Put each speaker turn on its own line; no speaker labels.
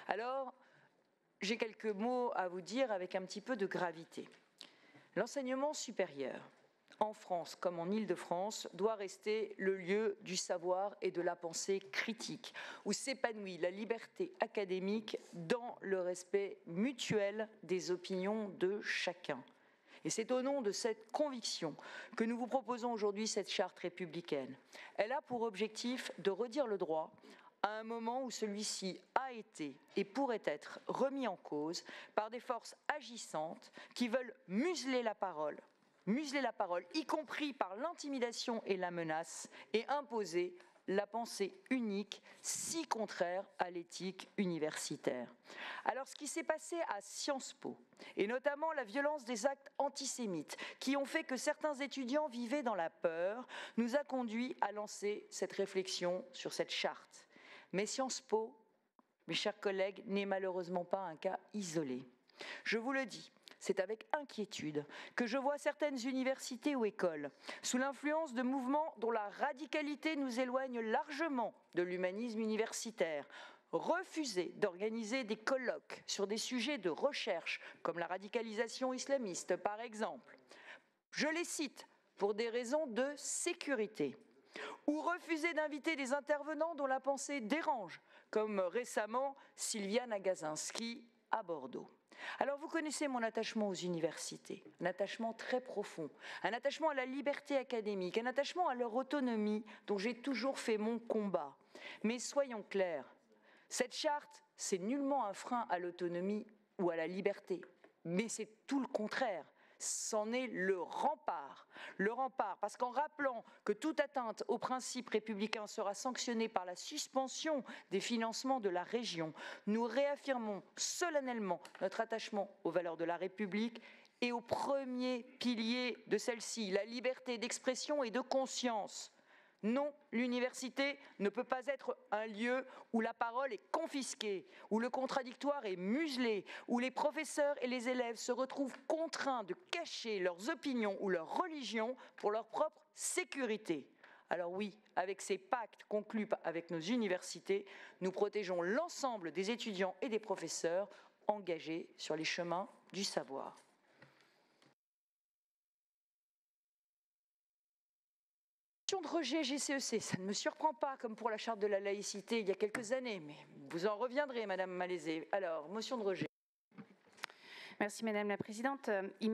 Alors, j'ai quelques mots à vous dire avec un petit peu de gravité. L'enseignement supérieur, en France comme en Île-de-France, doit rester le lieu du savoir et de la pensée critique, où s'épanouit la liberté académique dans le respect mutuel des opinions de chacun. Et c'est au nom de cette conviction que nous vous proposons aujourd'hui cette charte républicaine. Elle a pour objectif de redire le droit à un moment où celui-ci a été et pourrait être remis en cause par des forces agissantes qui veulent museler la parole, y compris par l'intimidation et la menace, et imposer la pensée unique, si contraire à l'éthique universitaire. Alors, ce qui s'est passé à Sciences Po, et notamment la violence des actes antisémites qui ont fait que certains étudiants vivaient dans la peur, nous a conduit à lancer cette réflexion sur cette charte. Mais Sciences Po, mes chers collègues, n'est malheureusement pas un cas isolé. Je vous le dis, c'est avec inquiétude que je vois certaines universités ou écoles, sous l'influence de mouvements dont la radicalité nous éloigne largement de l'humanisme universitaire, refuser d'organiser des colloques sur des sujets de recherche, comme la radicalisation islamiste par exemple. Je les cite pour des raisons de sécurité. Ou refuser d'inviter des intervenants dont la pensée dérange, comme récemment Sylviane Agacinski à Bordeaux. Alors vous connaissez mon attachement aux universités, un attachement très profond, un attachement à la liberté académique, un attachement à leur autonomie dont j'ai toujours fait mon combat. Mais soyons clairs, cette charte, c'est nullement un frein à l'autonomie ou à la liberté, mais c'est tout le contraire. C'en est le rempart, parce qu'en rappelant que toute atteinte aux principes républicains sera sanctionnée par la suspension des financements de la région, nous réaffirmons solennellement notre attachement aux valeurs de la République et au premier pilier de celle-ci, la liberté d'expression et de conscience. Non, l'université ne peut pas être un lieu où la parole est confisquée, où le contradictoire est muselé, où les professeurs et les élèves se retrouvent contraints de cacher leurs opinions ou leur religion pour leur propre sécurité. Alors oui, avec ces pactes conclus avec nos universités, nous protégeons l'ensemble des étudiants et des professeurs engagés sur les chemins du savoir. De rejet GCEC, ça ne me surprend pas, comme pour la charte de la laïcité il y a quelques années, mais vous en reviendrez, Madame Malézé. Alors, motion de rejet.
Merci Madame la Présidente.